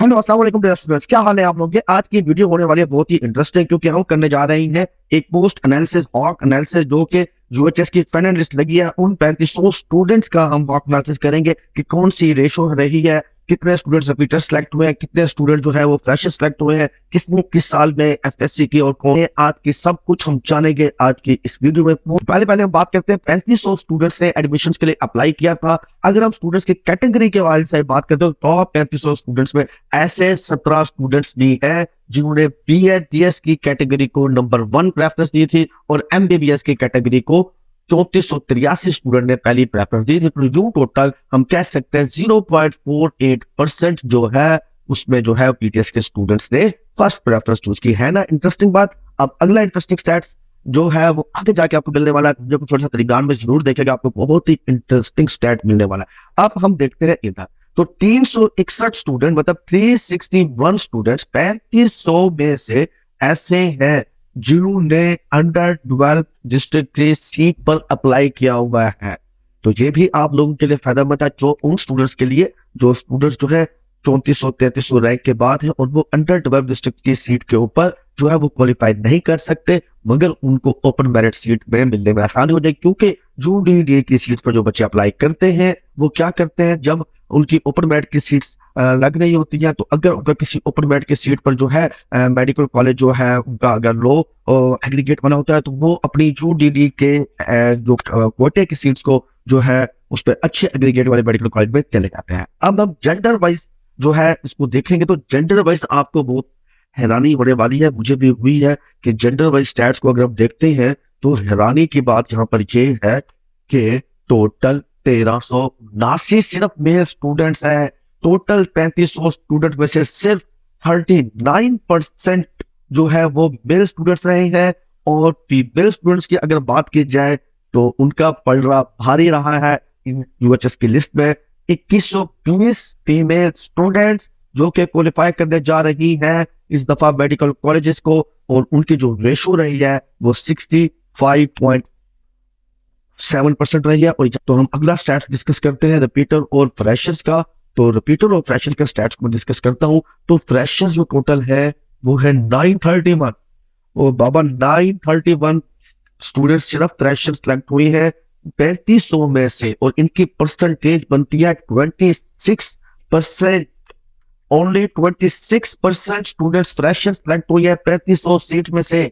Hello अस्सलाम वालेकुम dear students, क्या हाल है आप लोगों के। आज की वीडियो होने वाली है बहुत ही इंटरेस्टिंग, क्योंकि हम करने जा रहे हैं एक पोस्ट एनालिसिस और एनालिसिस जो कि यूएचएस की फाइनल लिस्ट लगी है। उन 3500 स्टूडेंट्स का हम वॉक एनालिसिस करेंगे कि कौन सी रेशो रही है, कितने स्टूडेंट्स रिपीटर सेलेक्ट हुए हैं, कितने स्टूडेंट जो है वो फ्रेशर सेलेक्ट हुए हैं, किसने किस साल में एफएससी की और कौन है। आज की सब कुछ हम जानेंगे आज की इस वीडियो में। पहले पहले हम बात करते हैं 3500 स्टूडेंट्स ने एडमिशन के लिए अप्लाई किया था। अगर हम स्टूडेंट्स की कैटेगरी के हवाले से बात करते हैं तो टॉप 3500 स्टूडेंट्स में ऐसे 17 स्टूडेंट्स भी हैं जिन्होंने बीएडीएस की कैटेगरी को नंबर 1 प्रेफरेंस दी थी और एमबीबीएस की कैटेगरी को 3483 स्टूडेंट ने पहली प्रेफरेंस दी थी। तो जो टोटल हम कह सकते हैं 0.48% जो है उसमें जो है बीटीएस के स्टूडेंट्स ने फर्स्ट प्रेफरेंस चूज की है ना। इंटरेस्टिंग बात। अब अगला इंटरेस्टिंग स्टैट्स जो है वो आगे जाके आपको मिलने वाला है, जो कुछ छोटा सा तरीकान में जरूर देखेगा, आपको बहुत ही इंटरेस्टिंग स्टैट मिलने वाला है। अब हम देखते हैं इधर तो 361 स्टूडेंट मतलब 361 स्टूडेंट्स 3500 में से ऐसे हैं जिन्होंने अंडर 12 डिस्ट्रिक्ट की सीट पर अप्लाई किया हुआ है। तो ये भी आप लोगों के लिए फायदेमंद है, जो उन स्टूडेंट्स के लिए जो स्टूडेंट्स जो है 3400-3300 रैंक के बाद है और वो अंडर 12 डिस्ट्रिक्ट की सीट के ऊपर जो है वो क्वालिफाई नहीं कर सकते, मगर उनको ओपन मेरिट सीट में मिलने में आसानी हो जाएगी। क्योंकि यूडीडी की सीट पर जो बच्चे अप्लाई करते हैं वो क्या करते हैं, जब उनकी ओपन मेरिट की सीट्स लग रही होती हैं तो अगर उनका किसी ओपन मेरिट की सीट पर जो है मेडिकल कॉलेज जो है उनका अगर लो एग्रीगेट बना होता है तो वो अपनी यूडीडी के जो कोटे की सीट्स को जो है उस पर अच्छे एग्रीगेट वाले मेडिकल कॉलेज में चले जाते हैं। अब हम जेंडर वाइज जो है इसको देखेंगे तो जेंडर वाइज आपको बहुत हैरानी होने वाली है, मुझे भी हुई है कि जेंडर वाइज स्टैट्स को अगर हम देखते हैं तो हैरानी की बात यहाँ पर ये है कि टोटल 1379 सिर्फ मेल स्टूडेंट्स हैं। टोटल 3500 स्टूडेंट में से सिर्फ 39% जो है वो मेल स्टूडेंट्स रहे हैं। और फीमेल स्टूडेंट्स की अगर बात की जाए तो उनका पलड़ा भारी रहा है इन यूएचएस की लिस्ट में। 2120 फीमेल स्टूडेंट्स जो कि क्वालिफाई करने जा रही हैं इस दफा मेडिकल कॉलेजेस को, और उनकी जो रेशो रही है वो 65.7% रही है। और तो हम अगला स्टैट्स डिस्कस करते हैं रिपीटर और फ्रेशर्स का। तो रिपीटर और फ्रेशर्स के स्टैट्स को डिस्कस करता हूं तो फ्रेशर्स जो टोटल है वो है 931। और बाबा 931 स्टूडेंट्स सिर्फ फ्रेशर्स सेलेक्ट हुई है 3500 में से, और इनकी परसेंटेज बनती है 26%। ओनली 26% स्टूडेंट्स फ्रेशर्स सेलेक्ट हुई है 3500 सीट में से।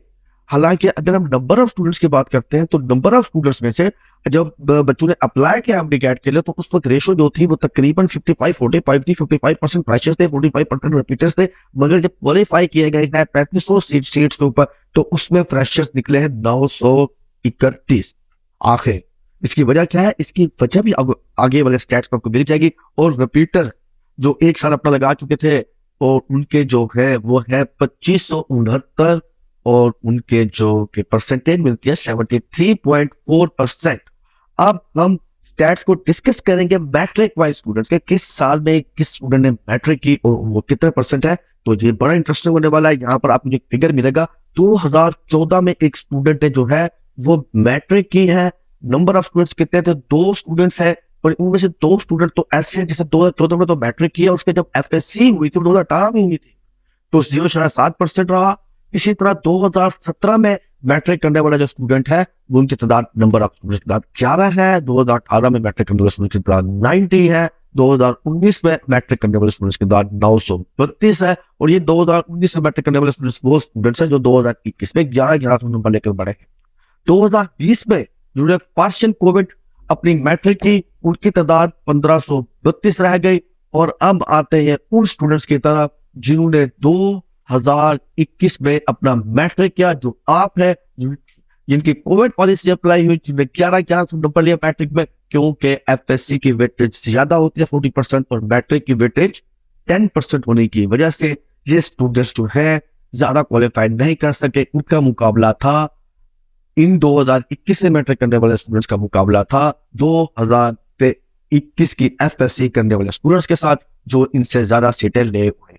हालांकि अगर हम नंबर ऑफ स्टूडेंट्स की बात करते हैं तो नंबर ऑफ स्टूडेंट्स में से जब बच्चों ने अप्लाई किया एमडीकैट के लिए तो उस वक्त रेशो जो थी वो तकरीबन 55-45 थी। 55% फ्रेशर्स थे, 45% रिपीटर्स थे। मगर जब क्वालिफाई किए गए हैं 3500 सीट्स के ऊपर तो उसमें फ्रेशर्स निकले हैं 931। आखिर इसकी वजह क्या है, इसकी वजह भी आगे वाले स्टैट्स पर आपको मिल जाएगी। और रिपीटर जो एक साल अपना लगा चुके थे और उनके जो है वो है 2569, और उनके जो के परसेंटेज मिलती है 73.4%। अब हम स्टैट्स को डिस्कस करेंगे मैट्रिक वाइज स्टूडेंट्स के, किस साल में किस स्टूडेंट ने मैट्रिक की और वो कितने परसेंट है। तो ये बड़ा इंटरेस्टिंग होने वाला है। यहाँ पर आपको एक फिगर मिलेगा 2014 में एक स्टूडेंट ने जो है वो मैट्रिक की है। नंबर ऑफ स्टूडेंट्स कितने थे, 2 स्टूडेंट्स है, और इनमें से 2 स्टूडेंट तो ऐसे हैं जैसे 2014 में तो मैट्रिक किया, उसके जब एफएससी हुई थी 2018 में हुई थी तो 0.7% रहा। इसी तरह 2017 में मैट्रिक करने वाला जो स्टूडेंट है वो उनकी तादाद नंबर ऑफ स्टूडेंट की तादाद 11 है। 2018 में मैट्रिक करने वाले स्टूडेंट की तादाद 90 है। 2019 में मैट्रिक करने वाले स्टूडेंट्स की तादाद 932 है। और ये 2019 में मैट्रिक करने वाले स्टूडेंट्स वो स्टूडेंट्स हैं जो 2021 में 11 नंबर लेकर बढ़े। 2020 में जिन्होंने पार्शियल कोविड अपनी मैट्रिक की उनकी तादाद 1532 रह गई। और अब आते हैं उन स्टूडेंट्स की तरफ जिन्होंने 2021 में अपना मैट्रिक किया, जो आप है जिनकी कोविड पॉलिसी अप्लाई हुई, जिन्हें 11 नंबर लिया मैट्रिक में, क्योंकि एफएससी की वेटेज ज्यादा होती है 40% और मैट्रिक की वेटेज 10% होने की वजह से ये स्टूडेंट्स जो है ज्यादा क्वालिफाई नहीं कर सके। उनका मुकाबला था इन 2021 में मैट्रिक करने वाले स्टूडेंट्स का मुकाबला था 2021 की एफएससी करने वाले स्टूडेंट्स के साथ जो इनसे ज्यादा सीटें ले हुए।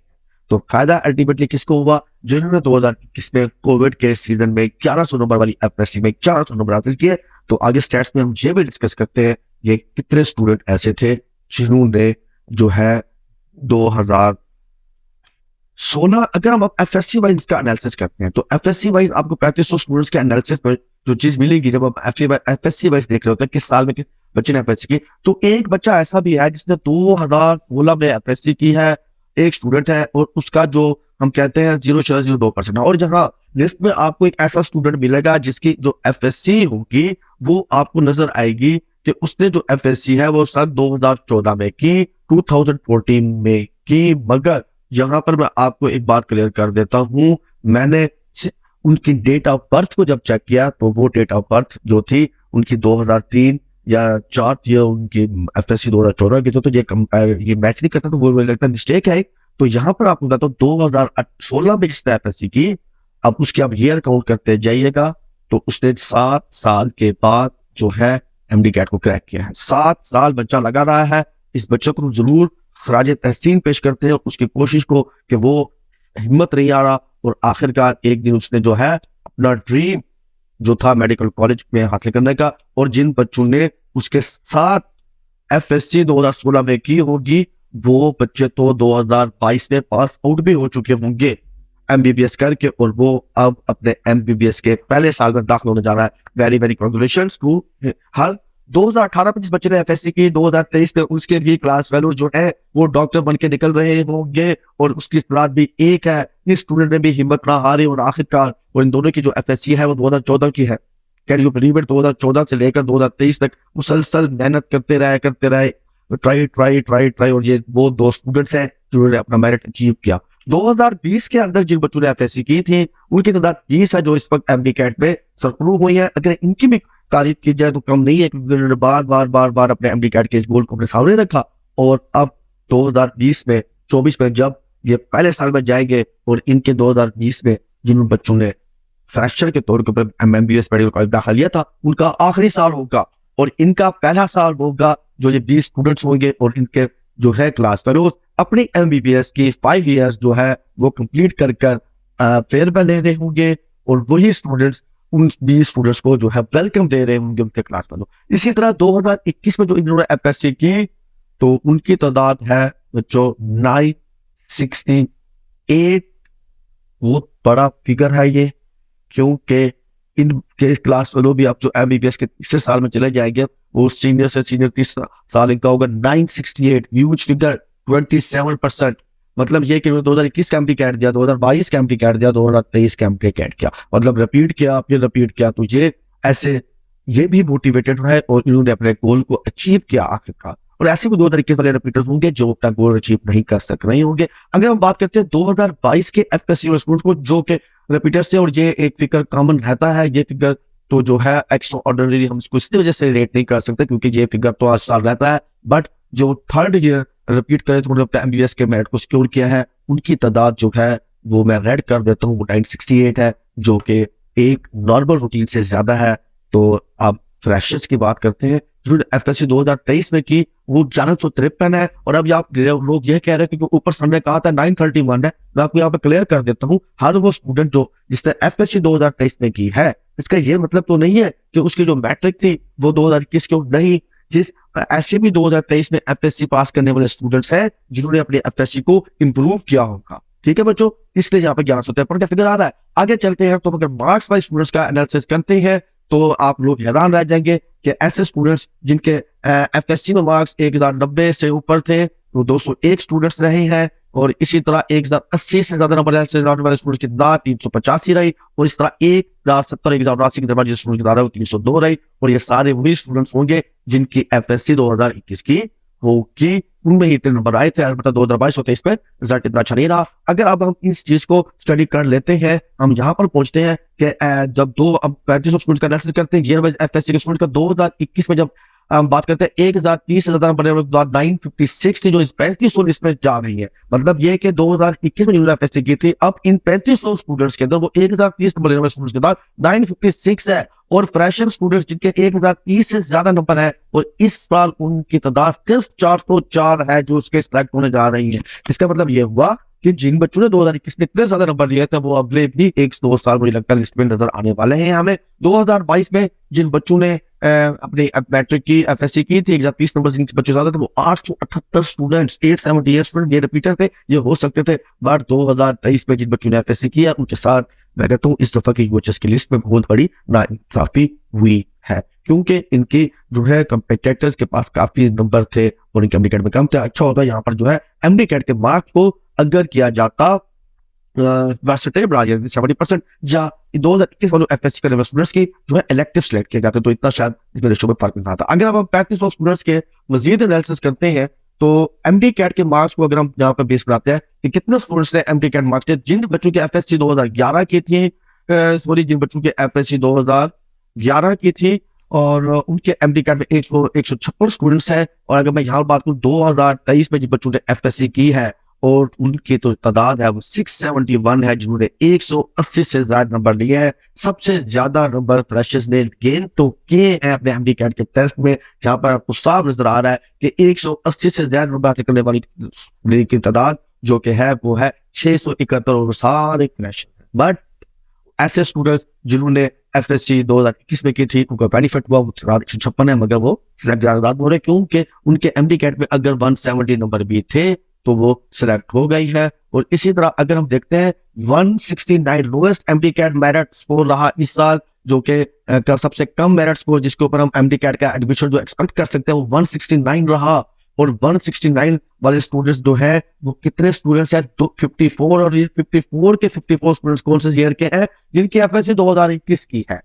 तो फायदा अल्टीमेटली किसको हुआ, जिन्होंने 2021 में कोविड के सीजन में 1100 नंबर वाली एफएससी में 1100 नंबर हासिल किए। तो आगे स्टैट्स में हम ये भी डिस्कस करते हैं ये कितने स्टूडेंट ऐसे थे जिन्होंने जो है 2000 16 अगर हम एफएससी वाइज का एनालिसिस करते हैं तो एफएससी वाइज आपको 3500 स्टूडेंट्स के एनालिसिस पर जो चीज मिलेगी जब आप एफएससी वाइज देख रहे होते हैं किस साल में किस बच्चे ने एफएससी की, तो एक बच्चा ऐसा भी है जिसने 2016 में एफएससी की है, एक स्टूडेंट है और उसका जो हम कहते हैं 0.02% है। और जहाँ लिस्ट में आपको एक ऐसा स्टूडेंट मिलेगा जिसकी जो एफएससी होगी वो आपको नजर आएगी कि उसने जो एफएससी है वो सन 2014 में की, 2014 में की। मगर यहाँ पर मैं आपको एक बात क्लियर कर देता हूँ, मैंने उनकी डेट ऑफ बर्थ को जब चेक किया तो वो डेट ऑफ बर्थ जो थी उनकी 2003 या 4 थी, उनकी एफएससी 2014 की। तो ये कंपेयर ये मैच नहीं करता, तो वो मुझे लगता है मिस्टेक है। तो यहाँ पर आपको बताता हूँ 2016 में जिसने एफएससी की, अब उसके आप ईयर काउंट करते जाइएगा तो उसने 7 साल के बाद जो है एमडी कैट को क्रैक किया है। 7 साल बच्चा लगा रहा है। इस बच्चे को जरूर खराज तहसीन पेश करते हैं उसकी कोशिश को कि वो हिम्मत नहीं आ रहा और आखिरकार एक दिन उसने जो है अपना ड्रीम जो था मेडिकल कॉलेज में हासिल करने का, और जिन बच्चों ने उसके साथ एफएससी 2016 में की होगी वो बच्चे तो 2022 में पास आउट भी हो चुके होंगे एमबीबीएस करके, और वो अब अपने एमबीबीएस के पहले साल में दाखिल होने जा रहा है। Very very congratulations to her. 2018 में जिस बच्चे ने एफएससी की 2023 में उसके भी क्लास फेलो जो है वो डॉक्टर बन के निकल रहे होंगे और उसकी बात भी एक है। इस स्टूडेंट ने भी हिम्मत ना हारी और आखिरकार और इन दोनों की जो एफएससी है वो 2014 की है। Can you believe it? 2014 से लेकर 2023 तक मुसलसल मेहनत करते रहे ट्राई ट्राई ट्राई ट्राई, और ये वो 2 स्टूडेंट्स हैं जिन्होंने अपना मेरिट अचीव किया। 2020 के अंदर जिन बच्चों ने एफएससी की थी उनकी तादाद 20 है जो इस वक्त एमडी कैट में सरप्रूव हुई है। अगर इनकी भी तारीफ की जाए तो कम नहीं है, क्योंकि उन्होंने बार बार अपने एमडी कैट के गोल को अपने सामने रखा। और अब 2020 में 24 में जब ये पहले साल में जाएंगे और इनके 2020 में जिन बच्चों ने फ्रैक्चर के तौर पर एमबीबीएस मेडिकल कॉलेज दाखिल लिया था उनका आखिरी साल होगा और इनका पहला साल होगा जो ये 20 स्टूडेंट्स होंगे और इनके जो है क्लास फेलोज अपनी एमबीबीएस की 5 इयर्स जो है वो कंप्लीट कर फेयरवेल ले रहे होंगे, और वही स्टूडेंट्स उन 20 स्टूडेंट्स को जो है वेलकम दे रहे होंगे उनके क्लास फेलो। इसी तरह 2021 में जो इन्होंने एफएससी की तो उनकी तादाद है बच्चों 968। बहुत बड़ा फिगर है ये, क्योंकि इनके क्लास फेलो भी अब जो एमबीबीएस के तीसरे साल में चले जाएंगे वो सीनियर से सीनियर तीसरा साल इनका होगा 968, ह्यूज फिगर 27%। मतलब ये कि 2021 का एमडी कैट दिया, 2022 का एमडी कैट दिया, 2023 का एमडी कैट किया, मतलब रिपीट किया फिर रिपीट किया। तो ये ऐसे ये भी मोटिवेटेड है और इन्होंने अपने गोल को अचीव किया आखिरकार। और ऐसे भी 2 तरीके वाले रिपीटर्स होंगे जो अपना गोल अचीव नहीं कर सक रहे होंगे। अगर हम बात करते हैं 2022 के एफएससी स्टूडेंट्स को जो कि रिपीटर्स से, और ये एक फिगर कॉमन रहता है, ये फिगर तो जो है एक्स्ट्रा ऑर्डिनरी हम इसको इसी वजह से रेट नहीं कर सकते क्योंकि ये फिगर तो 8 साल रहता है। बट जो थर्ड ईयर रिपीट करें तो मतलब एमबीबीएस के मेरिट को सिक्योर किया है उनकी तादाद जो है वो मैं रेड कर देता हूँ, वो 968 है जो कि एक नॉर्मल रूटीन से ज्यादा है। तो आप फ्रेशर्स की बात करते हैं जिन्होंने एफएससी 2023 में की वो 453 है, और अब आप लोग ये कह रहे हैं कि ऊपर हमने कहा था 931 है। मैं आपको यहाँ पे क्लियर कर देता हूँ, हर वो स्टूडेंट जो जिसने एफएससी 2023 में की है इसका ये मतलब तो नहीं है कि उसकी जो मैट्रिक थी वो 2021 की नहीं। जिस ऐसे भी 2023 में एफएससी पास करने वाले स्टूडेंट्स हैं जिन्होंने अपने एफएससी को इंप्रूव किया होगा। ठीक है बच्चों, इसलिए यहाँ पे 1153 का फिगर आ रहा है। आगे चलते हैं तो अगर मार्क्स वाइज स्टूडेंट्स का एनालिसिस करते हैं तो आप लोग हैरान रह जाएंगे कि ऐसे स्टूडेंट्स जिनके एफएससी में मार्क्स 1090 से ऊपर थे तो 201 स्टूडेंट्स रहे हैं, और इसी तरह 1080 से ज्यादा नंबर वाले स्टूडेंट्स की तादाद 385 रही, और इस तरह 1070 1089 की तादाद जिस स्टूडेंट की तादाद 302 रही। और ये सारे वही स्टूडेंट्स होंगे जिनकी एफएससी 2021 की होगी, उनमें ही इतने नंबर आए थे। अलबत्ता 2022 और 23 में रिजल्ट इतना अच्छा नहीं रहा। अगर अब हम इस चीज को स्टडी कर लेते हैं, हम यहाँ पर पहुंचते हैं कि जब 3500 स्टूडेंट्स का एनालिसिस करते हैं ईयर वाइज एफएससी के स्टूडेंट्स का 2021 में जब हम बात करते हैं 1030 से ज्यादा नंबर 956 थी जो इस 3500 लिस्ट में जा रही है। मतलब ये कि 2021 में जिन्होंने एफएससी की थी अब इन 3500 स्टूडेंट्स के अंदर वो 1030 नंबर वाले स्टूडेंट्स के बाद 956 है, और फ्रेशर स्टूडेंट्स जिनके 1030 से ज्यादा नंबर है और इस साल उनकी तादाद सिर्फ 404 है जो उसके सिलेक्ट होने जा रही है। इसका मतलब ये हुआ कि जिन बच्चों ने 2021 में इतने ज्यादा नंबर लिए थे वो अगले भी 1-2 साल मुझे लगता है लिस्ट में नजर आने वाले हैं हमें। 2022 में जिन बच्चों ने अपनी मैट्रिक की एफएससी की थी, एग्जाम 30 नंबर जिनके बच्चे ज्यादा थे वो 878 स्टूडेंट्स 878 स्टूडेंट ये रिपीटर थे, ये हो सकते थे। बट 2023 में जिन बच्चों ने एफएससी किया उनके साथ मैं कहता हूँ इस दफा की यूएचएस की लिस्ट में बहुत बड़ी नाइंसाफी हुई है, क्योंकि इनकी जो है कंपेटिटर्स के पास काफी नंबर थे और इनके एमडी कैट में कम थे। अच्छा होता यहाँ पर जो है एमडी कैट के मार्क्स को अगर किया जाता 70% या 2021 वालों एफएससी करने वाले स्टूडेंट्स की जो है इलेक्टिव सिलेक्ट किए जाते तो इतना शायद इसमें रेशो में फर्क नहीं आता। अगर अब हम 3500 स्टूडेंट्स के मजीद एनालिसिस करते हैं तो एमडी कैट के मार्क्स को अगर हम यहाँ पर बेस बनाते हैं कि कितने स्टूडेंट्स ने एमडी कैट मार्क्स जिन बच्चों के एफएससी 2011 की थी, सॉरी जिन बच्चों के एफएससी 2011 की थी और उनके एमडी कैट में 156 स्टूडेंट्स हैं। और अगर मैं यहाँ बात करूँ 2023 में जिन बच्चों ने एफएससी की है और उनकी तो तादाद है वो 671 है जिन्होंने 180 से ज्यादा नंबर लिए हैं। सबसे ज्यादा नंबर फ्रेशर्स ने गेन तो किए हैं अपने एमडी कैट के टेस्ट में, जहां पर आपको साफ नजर आ रहा है कि 180 से ज्यादा नंबर हासिल करने वाली की तादाद जो कि है वो है 671 और सारे फ्रेशर। बट ऐसे स्टूडेंट्स जिन्होंने एफएससी 2021 में की थी उनका बेनिफिट हुआ, वो 156 है मगर वो ज्यादा हो रहे क्योंकि उनके एमडी कैट में अगर 170 नंबर भी थे तो वो सिलेक्ट हो गई है। और इसी तरह अगर हम देखते हैं 169 lowest MD CAT merit score रहा इस साल, जो कि सबसे कम मेरिट स्कोर जिसके ऊपर हम एमडी कैट का एडमिशन जो एक्सपेक्ट कर सकते हैं वो 169 रहा। और 169 वाले स्टूडेंट्स जो है वो कितने स्टूडेंट्स हैं 54 और 54 के 54 स्टूडेंट्स कौन से ईयर के हैं जिनकी एफएससी 2021 की है।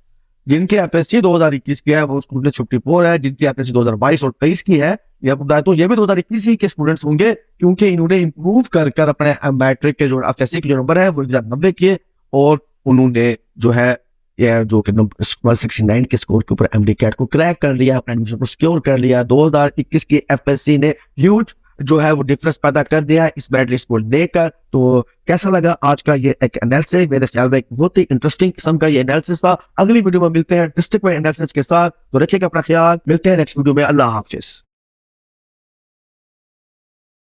जिनके एफएससी 2021 की है वो स्टूडेंट 54 है, जिनकी एफएससी 2022 और 23 की है या तो ये भी 2021 ही के स्टूडेंट्स होंगे क्योंकि इन्होंने इंप्रूव कर अपने मैट्रिक के जो एफएससी के जो नंबर है वो 90 किए और उन्होंने जो है ये जो कि 169 के स्कोर के ऊपर एमडी कैट को क्रैक कर लिया, अपने एडमिशन को सिक्योर कर लिया। 2021 की एफएससी ने ह्यूज जो है वो डिफरेंस पैदा कर दिया इस मेरिट लिस्ट को लेकर। तो कैसा लगा आज का ये एक एनालिसिस? मेरे ख्याल में एक बहुत ही इंटरेस्टिंग किस्म का ये एनालिसिस था। अगली वीडियो में मिलते हैं डिस्ट्रिक्ट वाइज एनालिसिस के साथ, तो रखिएगा अपना ख्याल, मिलते हैं नेक्स्ट वीडियो में। अल्लाह हाफिज।